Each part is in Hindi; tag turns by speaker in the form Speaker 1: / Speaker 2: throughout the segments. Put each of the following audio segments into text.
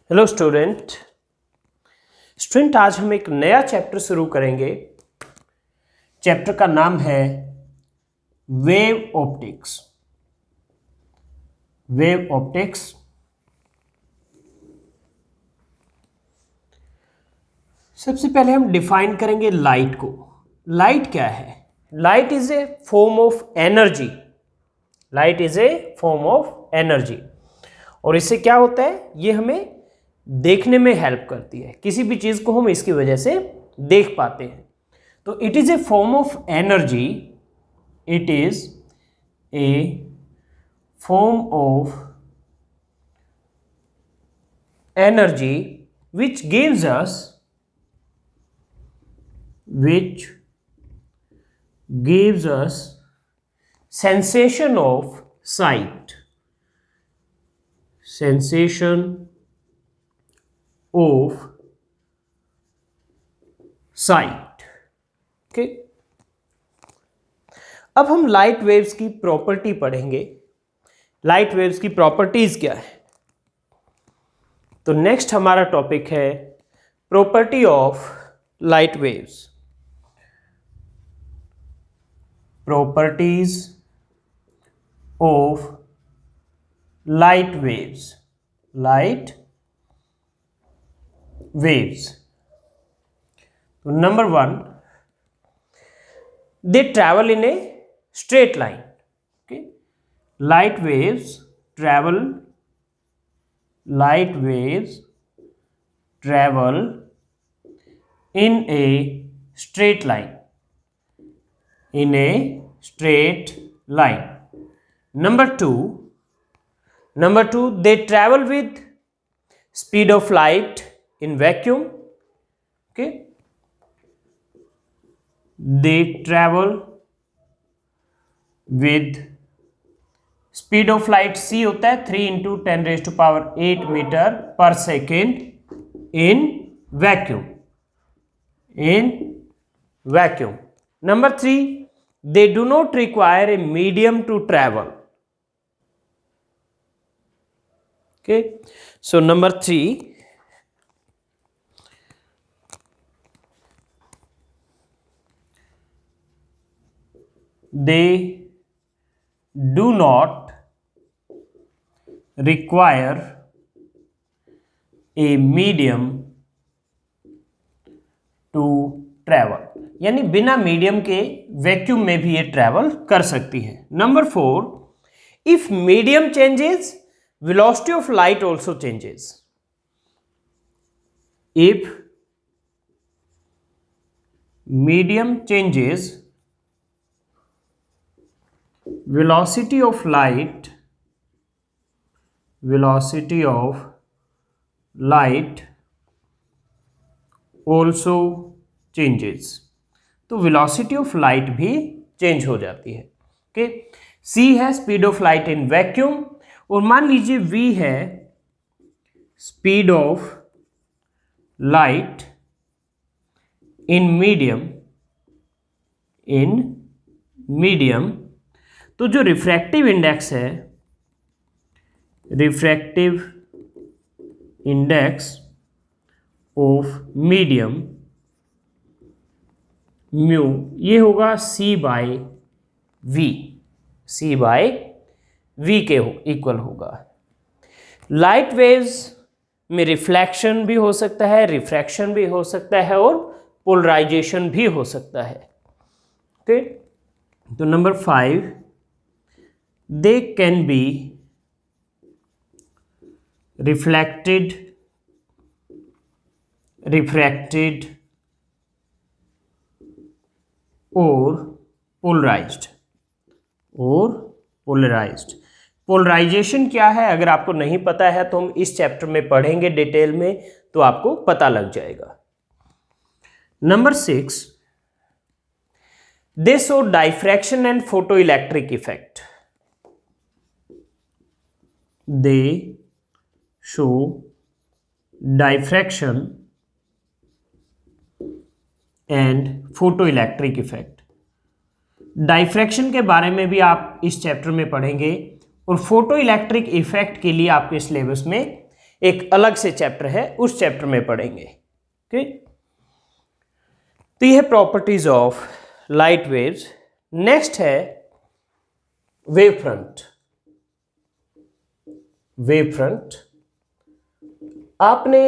Speaker 1: हेलो स्टूडेंट आज हम एक नया चैप्टर शुरू करेंगे। चैप्टर का नाम है वेव ऑप्टिक्स। वेव ऑप्टिक्स सबसे पहले हम डिफाइन करेंगे लाइट को। लाइट क्या है? Light is A form of energy. Light is A form of energy और इससे क्या होता है, ये हमें देखने में हेल्प करती है। किसी भी चीज को हम इसकी वजह से देख पाते हैं। तो it is a form of energy. It is a form of energy which gives us sensation of sight. Sensation of sight. Okay, अब हम लाइट वेव्स की प्रॉपर्टी पढ़ेंगे। लाइट वेव्स की प्रॉपर्टीज क्या है? तो नेक्स्ट हमारा टॉपिक है property of light waves. Properties of light waves. Light waves. तो number 1, they travel in a straight line. Okay, light waves travel in a straight line. Number 2, they travel with speed of light in vacuum. Okay, they travel with speed of light c होता है 3 × 10⁸ मीटर पर second in vacuum. Number 3, they do not require a medium to travel. Okay, so number 3, they do not require a medium to travel, यानी बिना मीडियम के वैक्यूम में भी ये ट्रैवल कर सकती है। Number 4, if medium changes velocity of light also changes. If medium changes, velocity of light also changes. तो velocity of light भी चेंज हो जाती है। ओके, c है speed of light in vacuum और मान लीजिए v है speed of light in medium. तो जो रिफ्रैक्टिव इंडेक्स है, refractive index of medium mu, ये होगा c बाय v के इक्वल होगा। लाइट वेव्स में रिफ्लेक्शन भी हो सकता है, रिफ्रैक्शन भी हो सकता है और पोलराइजेशन भी हो सकता है। ओके, तो number 5, they can be refracted और पोलराइज्ड। पोलराइजेशन क्या है, अगर आपको नहीं पता है तो हम इस चैप्टर में पढ़ेंगे डिटेल में, तो आपको पता लग जाएगा। Number 6, they show diffraction and photo electric effect. They show diffraction and photo electric effect. Diffraction के बारे में भी आप इस चैप्टर में पढ़ेंगे और फोटो इलेक्ट्रिक इफेक्ट के लिए आपके सिलेबस में एक अलग से चैप्टर है, उस चैप्टर में पढ़ेंगे। ओके, तो ये है properties of light waves. Next है वेव फ्रंट। वेव फ्रंट, आपने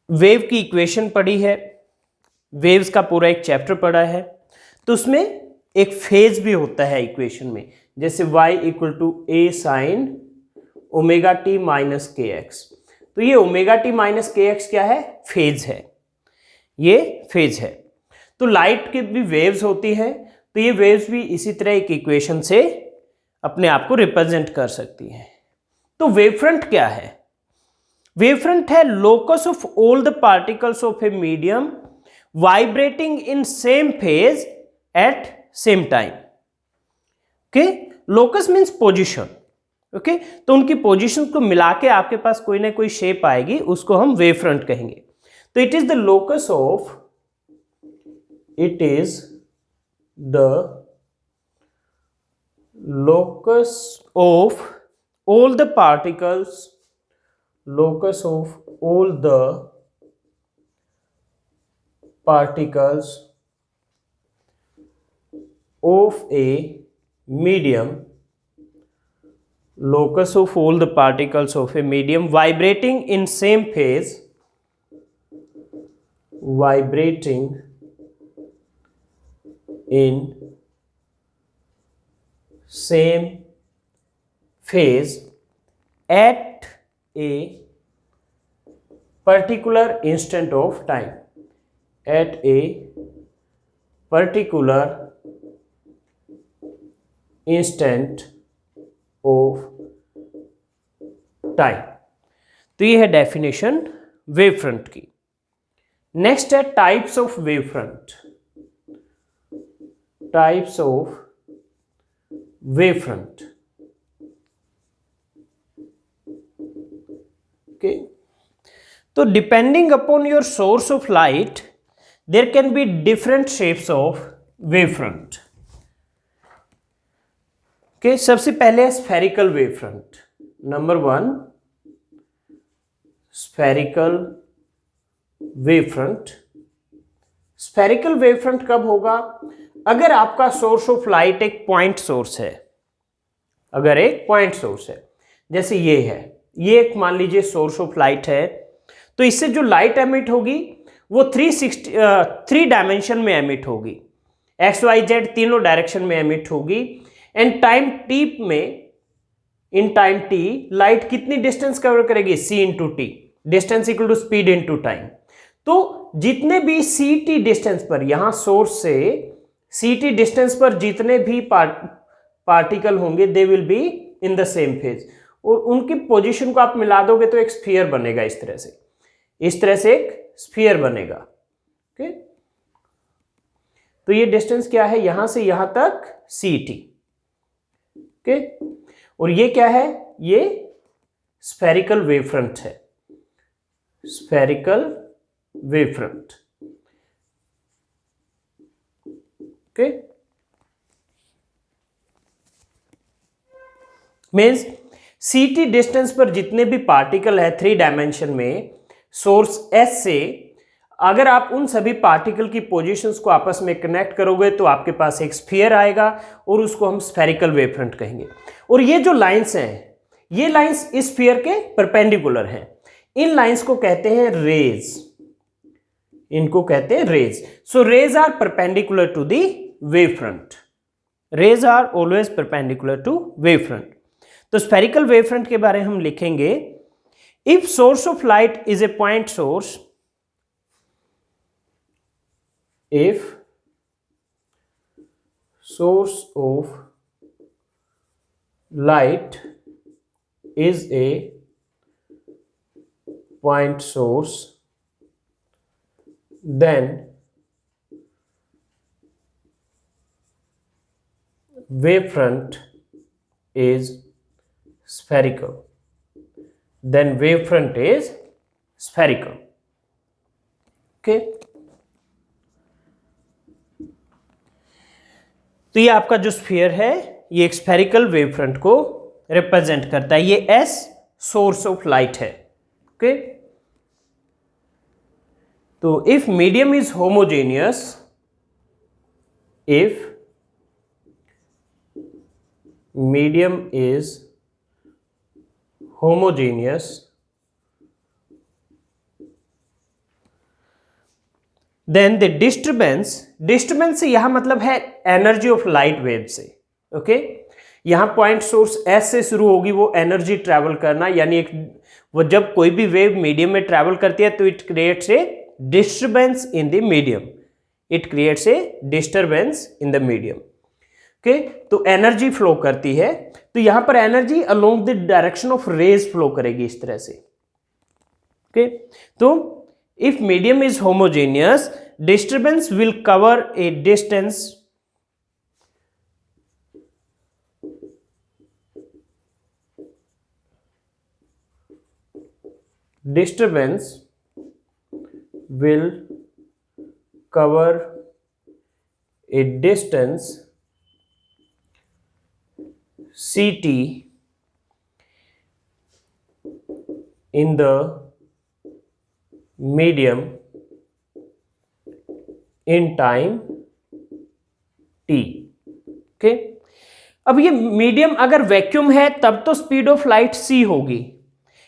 Speaker 1: वेव की इक्वेशन पढ़ी है, वेव्स का पूरा एक चैप्टर पढ़ा है, तो उसमें एक फेज भी होता है इक्वेशन में, जैसे y equal to A sine omega T minus K X. तो ये omega T minus K X क्या है? फेज है, ये फेज है। तो लाइट की भी वेव्स होती हैं, तो ये वेव्स भी इसी तरह एक इक्वेशन से अपने आप को रिप्रेजेंट कर सकती हैं। तो वेवफ्रंट क्या है? वेवफ्रंट है locus of all the particles of a medium vibrating in same phase at same time. Okay, locus means position. Okay, तो उनकी पोजिशन को मिला के आपके पास कोई ना कोई शेप आएगी, उसको हम वेवफ्रंट कहेंगे। तो it is the locus of, it is the locus of all the particles, locus of all the particles of a medium, locus of all the particles of a medium vibrating in same phase, vibrating in same phase at a particular instant of time, at a particular instant of time। तो ये है डेफिनेशन वेवफ्रंट की। नेक्स्ट है types of wavefront. Types of wavefront। okay, तो depending upon your source of light there can be different shapes of wavefront. Okay, सबसे पहले spherical wavefront. Number 1, spherical wavefront. Spherical wavefront कब होगा? अगर आपका सोर्स ऑफ लाइट एक पॉइंट सोर्स है, अगर एक पॉइंट सोर्स है, जैसे ये है, ये एक मान लीजिए सोर्स ऑफ लाइट है, तो इससे जो लाइट एमिट होगी वो 3 डायमेंशन में एमिट होगी, एक्स वाई जेड तीनों डायरेक्शन में एमिट होगी। एंड टाइम टी में, इन टाइम टी लाइट कितनी डिस्टेंस कवर करेगी? C into T, distance equal to speed into time. तो जितने भी सी टी डिस्टेंस पर, यहां सोर्स से सी टी डिस्टेंस पर जितने भी पार्टिकल होंगे दे will be in the same phase, और उनकी पोजीशन को आप मिला दोगे तो एक स्फीयर बनेगा। इस तरह से, इस तरह से एक स्फीयर बनेगा। ओके, तो ये डिस्टेंस क्या है? यहां से यहां तक सी टी। ओके, और ये क्या है? ये स्फेरिकल वेवफ्रंट है, स्फेरिकल वेवफ्रंट। ओके, मीन्स सी डिस्टेंस पर जितने भी पार्टिकल है 3 डायमेंशन में सोर्स एस से, अगर आप उन सभी पार्टिकल की पोजीशंस को आपस में कनेक्ट करोगे तो आपके पास एक स्फीयर आएगा, और उसको हम स्फेरिकल वेवफ्रंट कहेंगे। और ये जो लाइंस हैं, ये लाइंस इस स्फीयर के परपेंडिकुलर हैं। इन लाइंस को कहते हैं रेज, इनको कहते हैं rays. So rays are perpendicular to the wavefront, rays are always perpendicular to wavefront. तो स्फेरिकल वेवफ्रंट के बारे में हम लिखेंगे, if source of light is a point source, if source of light is a point source, then wavefront is spherical, then wavefront is spherical। okay, तो ये आपका जो स्फीयर है, ये एक स्फेरिकल वेवफ्रंट को रिप्रेजेंट करता है। ये एस सोर्स ऑफ लाइट है। ओके, तो if medium is homogeneous, if medium is homogeneous, then the disturbance से यहां मतलब है एनर्जी ऑफ लाइट वेव से। ओके, यहां पॉइंट सोर्स एस से शुरू होगी वो एनर्जी ट्रैवल करना, यानी एक वो जब कोई भी वेव मीडियम में ट्रैवल करती है तो it creates a disturbance in the medium, it creates a disturbance in the medium. Okay, तो एनर्जी फ्लो करती है, तो यहां पर energy along the direction of rays flow करेगी इस तरह से। ओके, तो if medium is homogeneous, disturbance will cover a distance will cover a distance ct in the medium in time T. Okay, अब ये मीडियम अगर वैक्यूम है तब तो स्पीड ऑफ लाइट c होगी,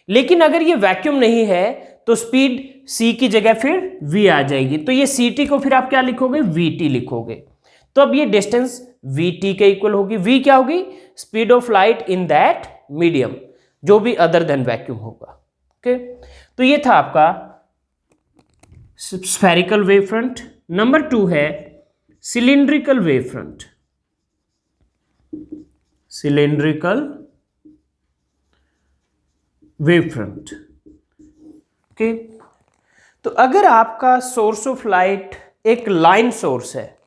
Speaker 1: लेकिन अगर ये वैक्यूम नहीं है तो स्पीड c की जगह फिर v आ जाएगी, तो ये ct को फिर आप क्या लिखोगे, vt लिखोगे। तो अब ये डिस्टेंस vt के इक्वल होगी। v क्या होगी, speed of light in that medium, जो भी अदर देन वैक्यूम होगा। ओके, तो ये था आपका स्फेरिकल वेव फ्रंट। नंबर 2 है cylindrical wave front. Cylindrical wave front. Okay, तो अगर आपका सोर्स ऑफ लाइट एक लाइन सोर्स है,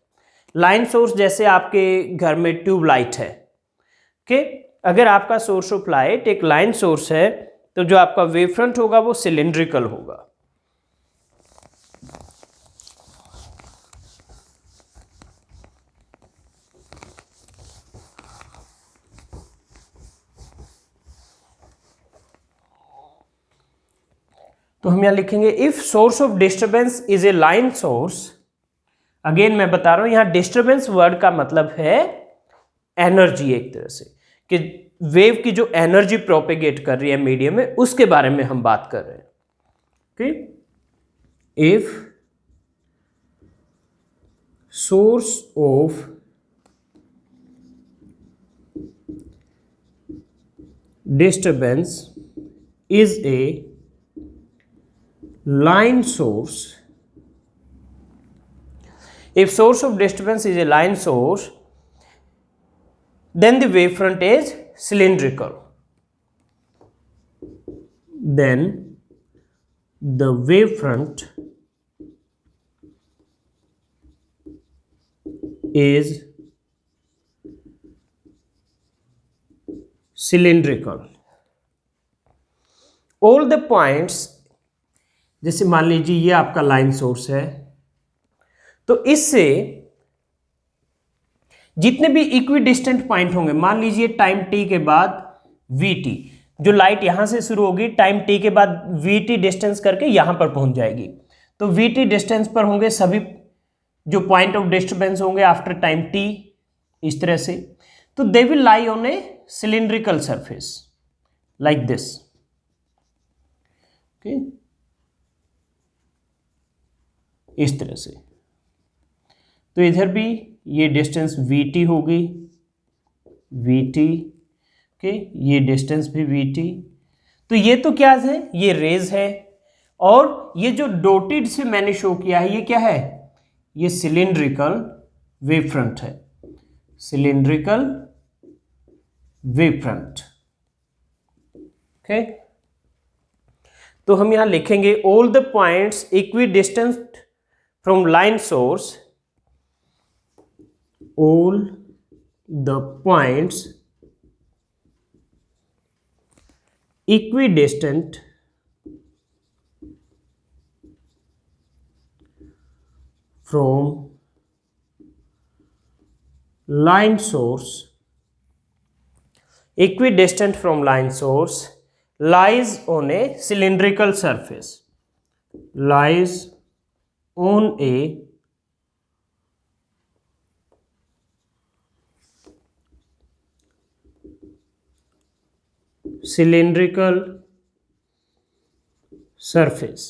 Speaker 1: लाइन सोर्स जैसे आपके घर में ट्यूब लाइट है। ओके, अगर आपका सोर्स ऑफ लाइट एक लाइन सोर्स है तो जो आपका वेव फ्रंट होगा वो सिलिंड्रिकल होगा। तो हम यहां लिखेंगे if source of disturbance is a line source. Again मैं बता रहा हूं यहां डिस्टर्बेंस वर्ड का मतलब है एनर्जी, एक तरह से कि वेव की जो एनर्जी प्रोपेगेट कर रही है मीडियम में, उसके बारे में हम बात कर रहे हैं। Okay, if source of disturbance is a line source, if source of disturbance is a line source, then the wavefront is cylindrical, then the wavefront is cylindrical। all the points, जैसे मान लीजिए ये आपका लाइन सोर्स है, तो इससे जितने भी इक्वी डिस्टेंट पॉइंट होंगे, मान लीजिए टाइम टी के बाद वीटी, जो लाइट यहां से शुरू होगी टाइम टी के बाद वीटी डिस्टेंस करके यहां पर पहुंच जाएगी, तो वीटी डिस्टेंस पर होंगे सभी जो पॉइंट ऑफ डिस्टर्बेंस होंगे आफ्टर टाइम टी, इस तरह से। तो they will lie on A cylindrical surface like this. Okay, इस तरह से। तो इधर भी ये डिस्टेंस VT होगी, VT। ओके, ये डिस्टेंस भी VT। तो ये तो क्या है, ये रेज है, और ये जो डॉटेड से मैंने शो किया है ये क्या है, ये सिलिंड्रिकल वेव फ्रंट है, सिलिंड्रिकल वेव फ्रंट। ओके, तो हम यहां लिखेंगे all the points equi distance from line source, all the points equidistant from line source equidistant from line source, lies on a cylindrical surface, lies on a cylindrical surface.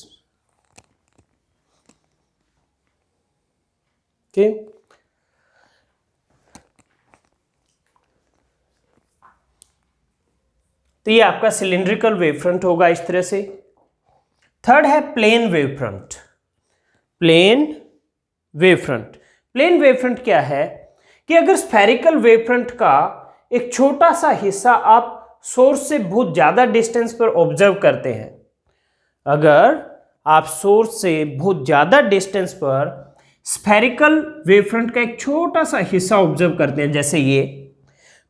Speaker 1: Okay, तो ये आपका सिलिंड्रिकल वेव फ्रंट होगा इस तरह से। थर्ड है plane wave front. Plane wave front, plane wave front क्या है कि अगर स्फेरिकल वेव फ्रंट का एक छोटा सा हिस्सा आप सोर्स से बहुत ज्यादा डिस्टेंस पर ऑब्जर्व करते हैं, अगर आप सोर्स से बहुत ज्यादा डिस्टेंस पर स्फेरिकल वेव फ्रंट का एक छोटा सा हिस्सा ऑब्जर्व करते हैं जैसे ये,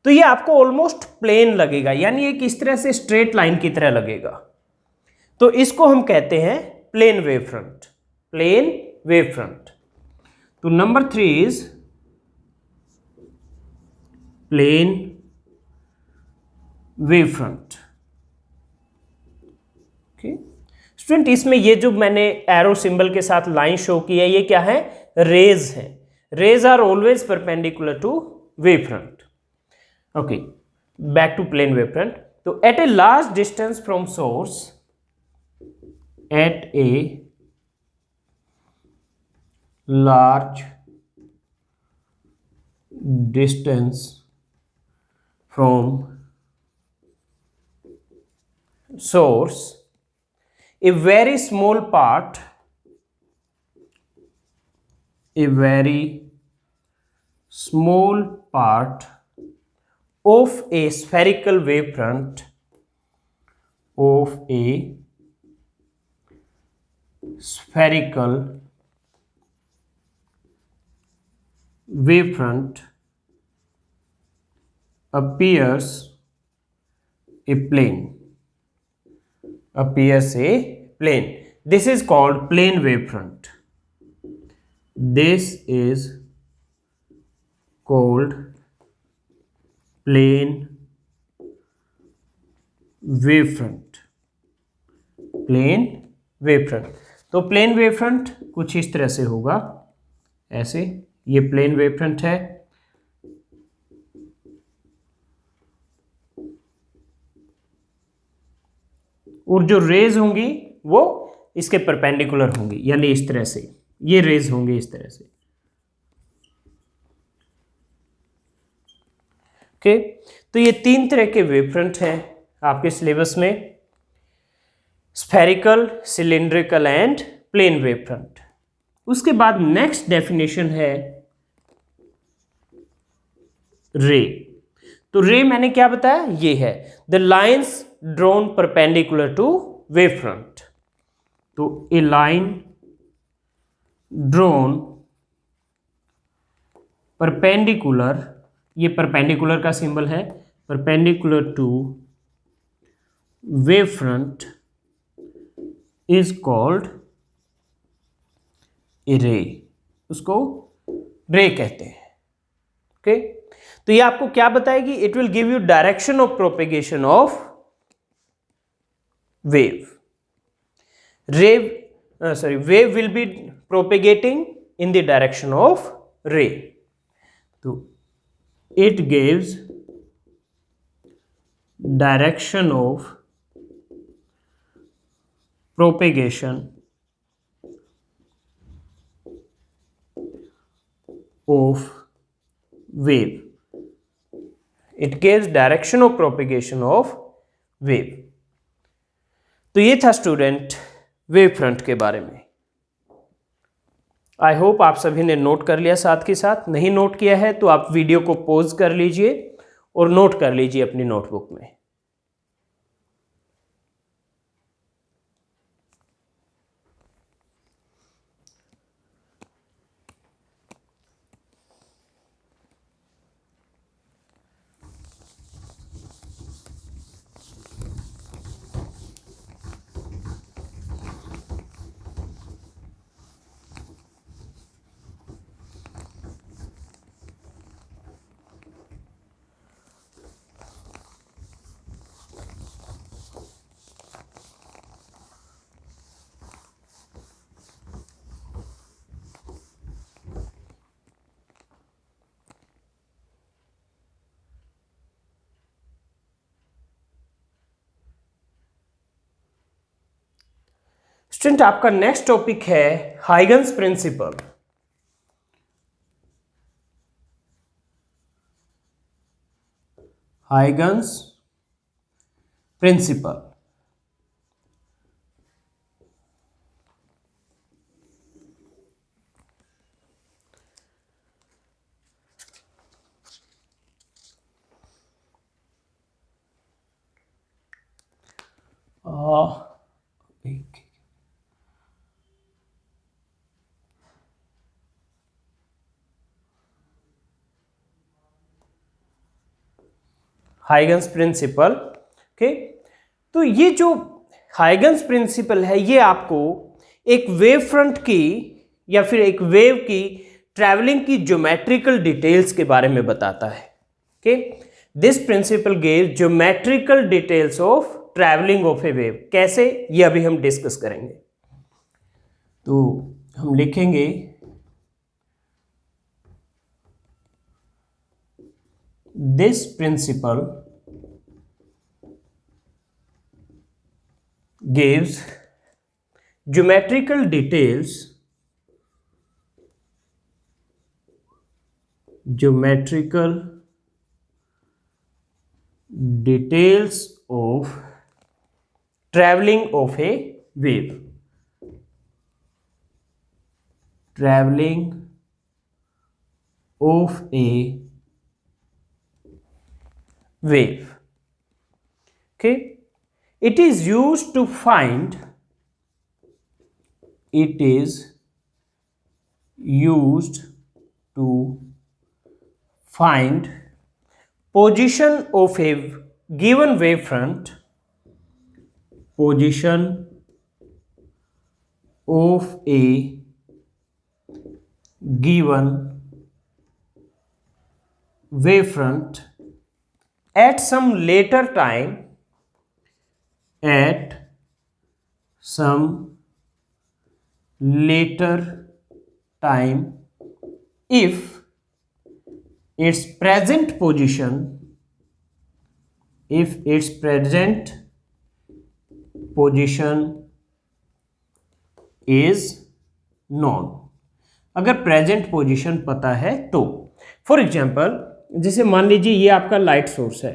Speaker 1: तो ये आपको ऑलमोस्ट प्लेन लगेगा, यानी एक इस तरह से स्ट्रेट लाइन की तरह लगेगा। तो इसको हम कहते हैं plane wave front, plane wave front. तो number 3 is plane wave front. Okay student, इसमें ये जो मैंने एरो सिंबल के साथ लाइन शो की है, ये क्या है? रेज है। Rays are always perpendicular to wave front. Okay, back to plane wave front. तो at a large distance from source, at a large distance from source, a very small part of a spherical wavefront appears a plane. This is called plane wavefront. This is called plane wavefront. Plane wavefront. तो प्लेन वेवफ्रंट कुछ इस तरह से होगा, ऐसे। ये प्लेन वेवफ्रंट है, और जो रेज होंगी वो इसके परपेंडिकुलर होंगी, यानी इस तरह से ये रेज होंगे इस तरह से। ओके, तो ये 3 तरह के वेवफ्रंट हैं आपके सिलेबस में, spherical, cylindrical and plane wavefront. उसके बाद नेक्स्ट डेफिनेशन है रे। तो रे मैंने क्या बताया? ये है the lines drawn perpendicular to wavefront. तो ए लाइन ड्रॉन परपेंडिकुलर, ये परपेंडिकुलर का सिंबल है, perpendicular to wavefront is called a ray. उसको रे कहते हैं। ओके, तो ये आपको क्या बताएगी? It will give you direction of propagation of wave. Wave will be propagating in the direction of ray. तो it gives direction of propagation of wave. It gives direction of propagation of wave. तो ये था स्टूडेंट वेव फ्रंट के बारे में। आई होप आप सभी ने नोट कर लिया। साथ के साथ नहीं नोट किया है तो आप वीडियो को पॉज कर लीजिए और नोट कर लीजिए अपनी नोटबुक में। स्टूडेंट आपका नेक्स्ट टॉपिक है Huygens principle. Huygens principle. Huygens principle. Okay, तो ये जो हाइगन्स प्रिंसिपल है ये आपको एक वेव फ्रंट की या फिर एक वेव की ट्रैवलिंग की ज्योमेट्रिकल डिटेल्स के बारे में बताता है। Okay, this principle give geometrical details of travelling of a wave. कैसे, ये अभी हम डिस्कस करेंगे। तो हम लिखेंगे this principle gives geometrical details of traveling of a wave, traveling of a wave। Okay, it is used to find position of a given wavefront, position of a given wavefront at some later time, if its present position is known। अगर प्रेजेंट पोजीशन पता है तो फॉर एग्जाम्पल जैसे मान लीजिए ये आपका लाइट सोर्स है,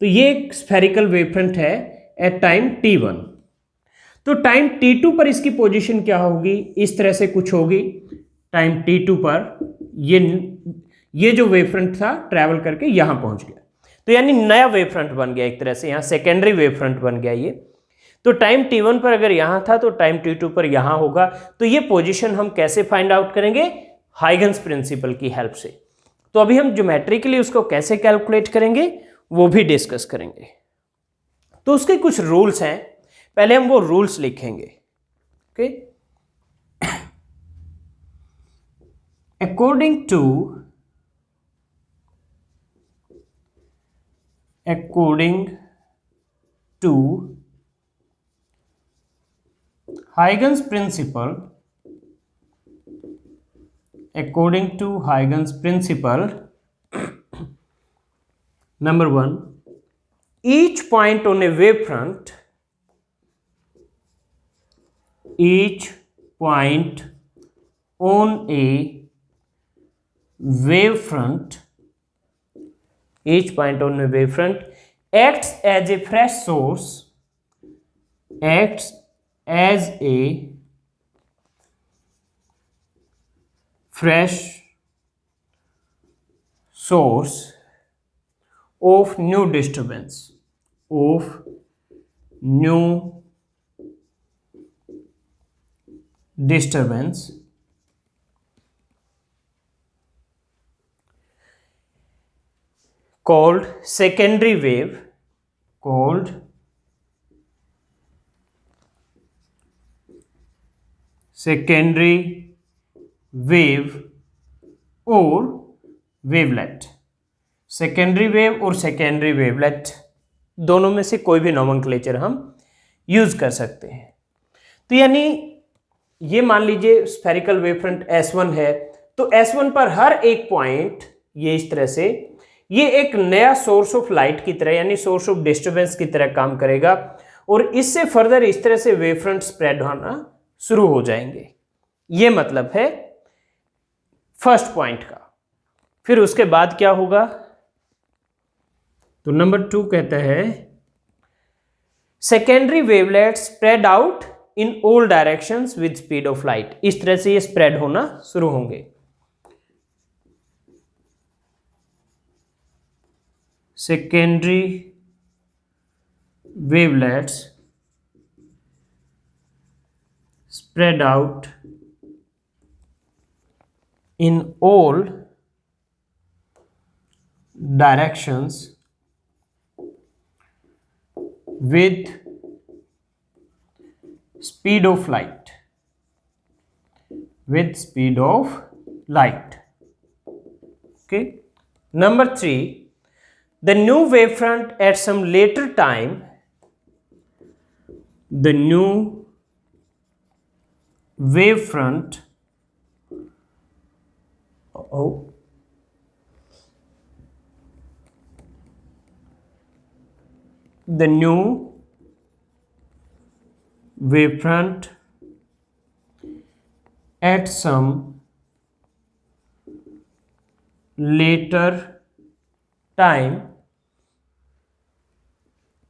Speaker 1: तो ये एक स्फेरिकल वेवफ्रंट है एट टाइम t1। तो टाइम t2 पर इसकी पोजीशन क्या होगी, इस तरह से कुछ होगी। टाइम t2 पर ये जो वेवफ्रंट था ट्रैवल करके यहां पहुंच गया, तो यानी नया वेवफ्रंट बन गया एक तरह से, यहां सेकेंडरी वेवफ्रंट बन गया ये। तो टाइम t1 पर अगर यहां था तो टाइम t2 पर यहां होगा। तो ये पोजीशन हम कैसे फाइंड आउट करेंगे, हाइगन्स प्रिंसिपल की हेल्प से। तो अभी हम ज्योमेट्रिकली उसको कैसे कैलकुलेट करेंगे वो भी डिस्कस करेंगे। तो उसके कुछ रूल्स हैं, पहले हम वो रूल्स लिखेंगे। Okay, according to Huygens principle, according to Huygens principle, number 1, each point on a wavefront, each point on a wavefront acts as a fresh source, as a fresh source of new disturbance, called secondary wave, और वेवलेट। सेकेंडरी वेव और सेकेंडरी वेवलेट दोनों में से कोई भी नोमेनक्लेचर हम यूज कर सकते हैं। तो यानी ये मान लीजिए स्फेरिकल वेवफ्रंट S1 है, तो S1 पर हर एक पॉइंट ये इस तरह से ये एक नया सोर्स ऑफ लाइट की तरह यानी सोर्स ऑफ डिस्टर्बेंस की तरह काम करेगा, और इससे फर्दर इस तरह से वेवफ्रंट स्प्रेड होना शुरू हो जाएंगे। ये मतलब है फर्स्ट पॉइंट का। फिर उसके बाद क्या होगा, तो नंबर 2 कहता है secondary wavelet spread out in all directions with speed of light. इस तरह से ये स्प्रेड होना शुरू होंगे। Secondary wavelets spread out in all directions with speed of light, with speed of light. Okay. Number 3, the new wavefront at some later time, the new wavefront the new wavefront at some later time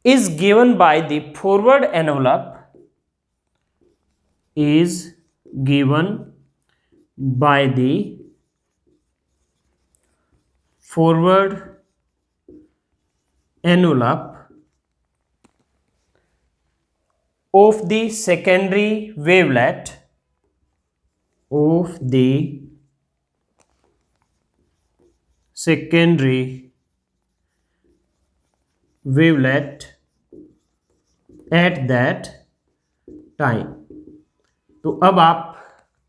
Speaker 1: is given by the forward envelope, is given by the forward envelope of the secondary wavelet, of the secondary wavelet at that time। तो अब आप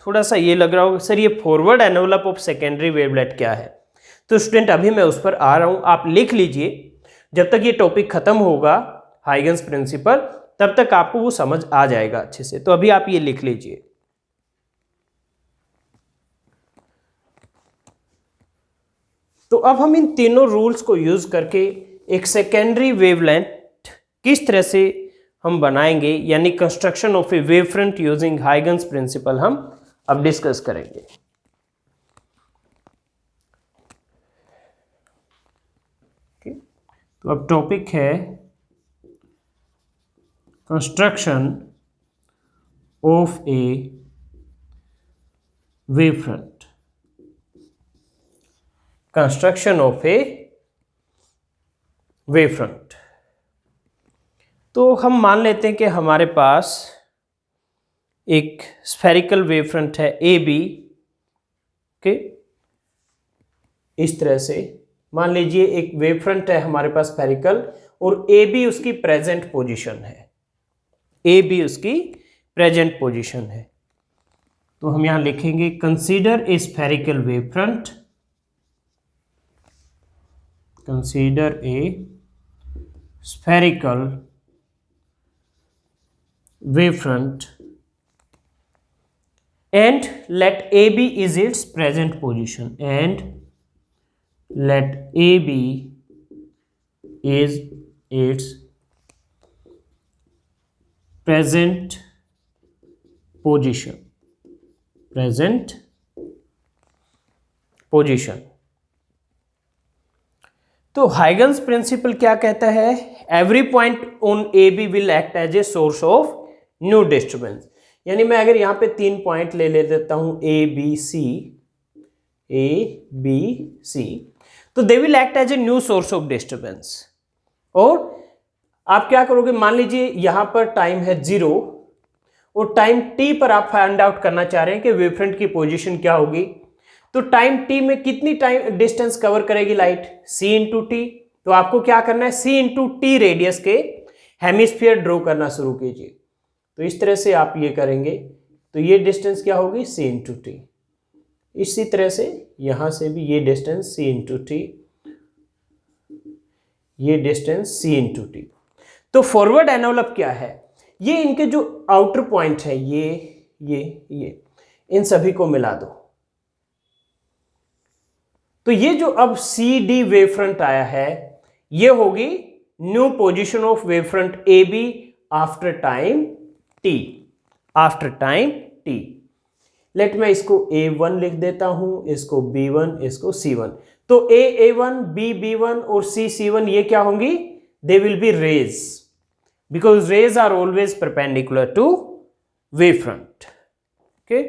Speaker 1: थोड़ा सा ये लग रहा होगा सर ये forward envelope of secondary wavelet क्या है, तो स्टूडेंट अभी मैं उस पर आ रहा हूं, आप लिख लीजिए। जब तक ये टॉपिक खत्म होगा हाइगन्स प्रिंसिपल, तब तक आपको वो समझ आ जाएगा अच्छे से। तो अभी आप ये लिख लीजिए। तो अब हम इन तीनों रूल्स को यूज करके एक सेकेंडरी वेवलेंथ किस तरह से हम बनाएंगे, यानी construction of a wave front using Huygens principle, हम अब डिस्कस करेंगे। तो अब टॉपिक है construction of a wave front, construction of a wave front. तो हम मान लेते हैं कि हमारे पास एक स्फेरिकल वेव फ्रंट है ए बी के, इस तरह से मान लीजिए एक वेव फ्रंट है हमारे पास स्फेरिकल, और ए बी उसकी प्रेजेंट पोजीशन है, ए बी उसकी प्रेजेंट पोजीशन है। तो हम यहां लिखेंगे consider a spherical wave front, consider a spherical wavefront and let AB is its present position, and let AB is its present position, present position। तो हाइगन्स प्रिंसिपल क्या कहता है, every point on A B will act as a source of new disturbance. यानी मैं अगर यहां पे 3 पॉइंट ले देता हूं ए बी सी, तो they will act as a new source of disturbance. और आप क्या करोगे, मान लीजिए यहां पर टाइम है 0 और टाइम टी पर आप फाइंड आउट करना चाह रहे हैं कि वेवफ्रंट की पोजीशन क्या होगी। तो टाइम टी में कितनी टाइम डिस्टेंस कवर करेगी लाइट, c इंटू टी। तो आपको क्या करना है, c इंटू टी रेडियस के हेमिस्फीयर ड्रॉ करना शुरू कीजिए। तो इस तरह से आप ये करेंगे तो ये डिस्टेंस क्या होगी, c इंटू टी। इसी तरह से यहां से भी ये डिस्टेंस c इंटू टी, ये डिस्टेंस c इंटू टी। तो फॉरवर्ड एनवलप क्या है, ये इनके जो आउटर पॉइंट है ये इन सभी को मिला दो। तो ये जो अब सी डी वेव फ्रंट आया है, ये होगी new position of wave front A B after time T. After time t। Let मैं इसको A1 लिख देता हूं, इसको B1, इसको C1। तो A1, B1 और C1 ये क्या होंगी? They will be rays, because rays are always perpendicular to wave front. Okay,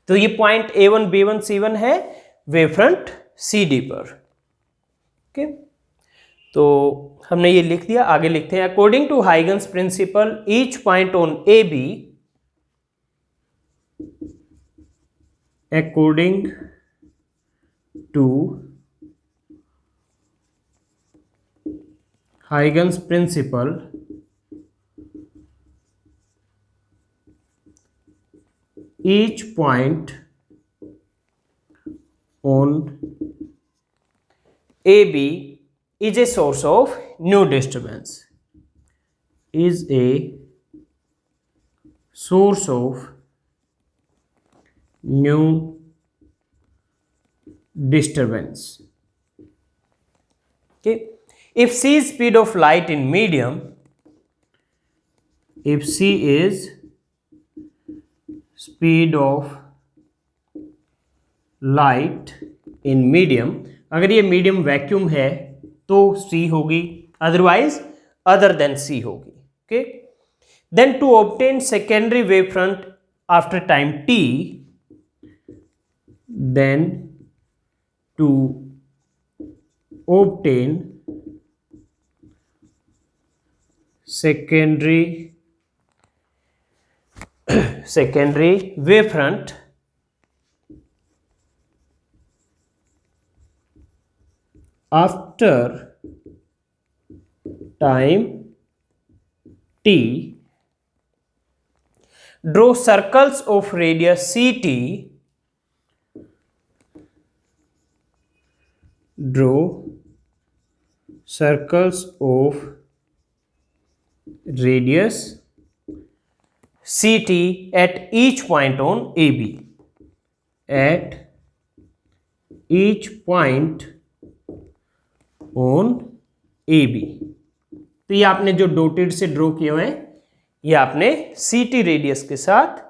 Speaker 1: तो ये पॉइंट A1, B1, C1 है वेव फ्रंट CD पर। ओके, तो हमने ये लिख दिया। आगे लिखते हैं, according to Huygens principle each point on AB, according to Huygens principle, each point on AB is a source of new disturbance, is a source of new disturbance. Okay, if c is speed of light in medium, if c is speed of light in medium, अगर ये मीडियम वैक्यूम है तो c होगी, अदरवाइज अदर देन c होगी। Okay, then to obtain secondary wave front after time t, then to obtain secondary wavefront after time t, draw circles of radius ct, draw circles of radius ct at each point on AB, at each point on AB। तो ये आपने जो डॉटेड से ड्रॉ किए हुए हैं ये आपने CT रेडियस के साथ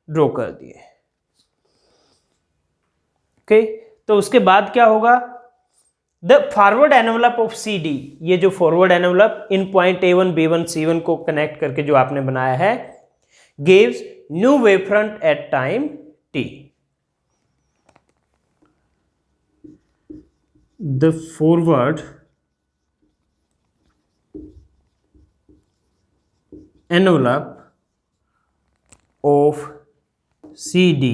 Speaker 1: ड्रॉ कर दिए। ओके, तो उसके बाद क्या होगा? The forward envelope of CD, ये जो फॉरवर्ड एनवलप इन पॉइंट A1, B1, C1 को कनेक्ट करके जो आपने बनाया है, gives new wave front at time t। The forward envelope of CD,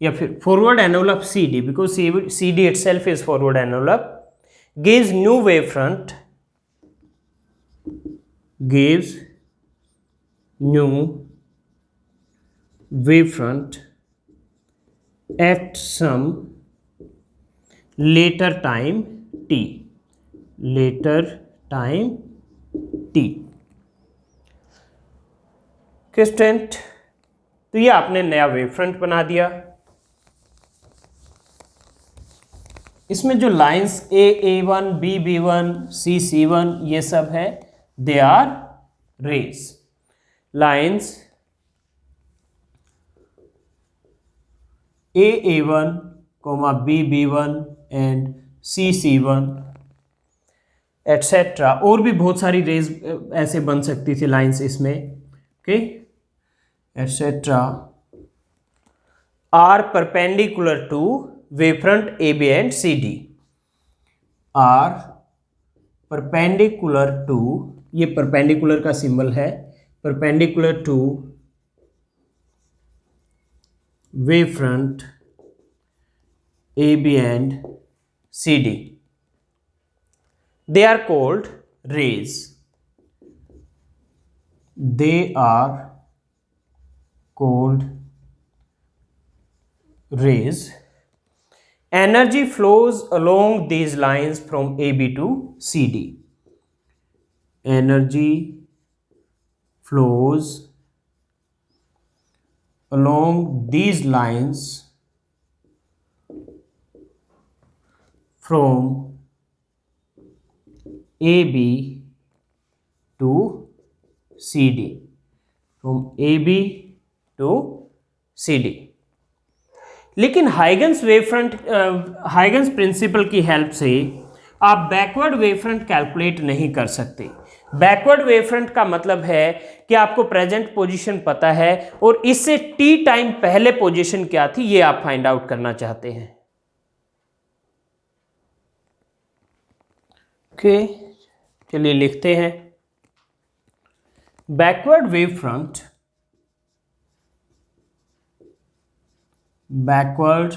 Speaker 1: या फिर forward envelope CD, because CD itself is forward envelope, gives new wavefront, gives new wavefront at some later time t, later time t। Student, तो ये आपने नया वेवफ्रंट बना दिया। इसमें जो लाइंस A1, B1, C1 ये सब है, they are rays. Lines A1, B1 and C1 etcetera, और भी बहुत सारी रेज ऐसे बन सकती थी लाइंस इसमें। Okay, etcetera are perpendicular to wavefront AB and CD, are perpendicular to, ये perpendicular का सिंबल है, perpendicular to wavefront AB and CD. They are called rays. They are called rays. Energy flows along these lines from AB to CD. Energy flows along these lines from AB to CD. From A B to C D. लेकिन हाइगन्स वेवफ्रंट हाइगन्स प्रिंसिपल की हेल्प से आप बैकवर्ड वेवफ्रंट कैलकुलेट नहीं कर सकते। बैकवर्ड वेवफ्रंट का मतलब है कि आपको प्रेजेंट पोजीशन पता है और इससे टी टाइम पहले पोजीशन क्या थी ये आप फाइंड आउट करना चाहते हैं। ओके, चलिए लिखते हैं backward wavefront, backward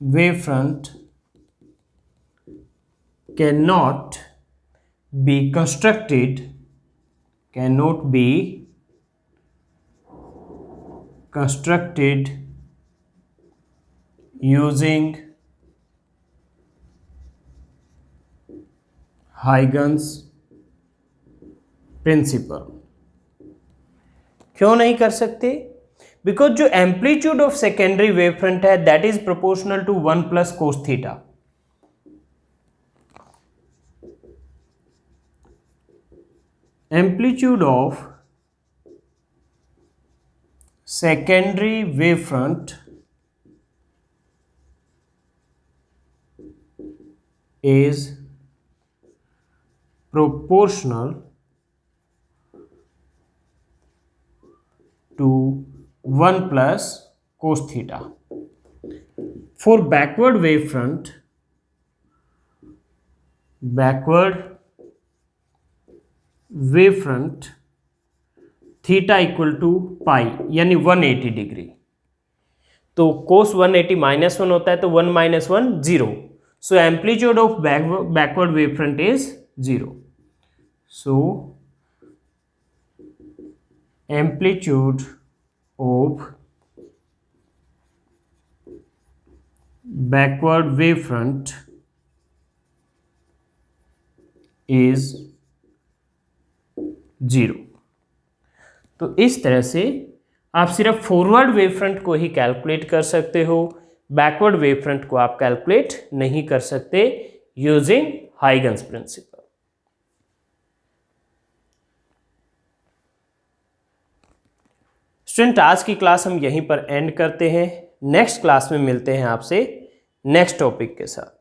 Speaker 1: wavefront cannot be constructed using Huygens principle। क्यों नहीं कर सकते? बिकॉज जो amplitude of secondary wave front है that is proportional to 1 plus cos theta. Amplitude of secondary wave front is proportional to 1 plus cos theta। For backward wavefront, theta equal to pi यानी 180 डिग्री। तो cos 180 -1 होता है तो 1 - 1 0। So amplitude of backward wavefront is 0। So amplitude of backward wavefront is 0। तो इस तरह से आप सिर्फ फॉरवर्ड वेवफ्रंट को ही कैलकुलेट कर सकते हो, बैकवर्ड वेवफ्रंट को आप कैलकुलेट नहीं कर सकते यूजिंग हाइगन्स प्रिंसिपल। स्टूडेंट, आज की क्लास हम यहीं पर एंड करते हैं। नेक्स्ट क्लास में मिलते हैं आपसे नेक्स्ट टॉपिक के साथ।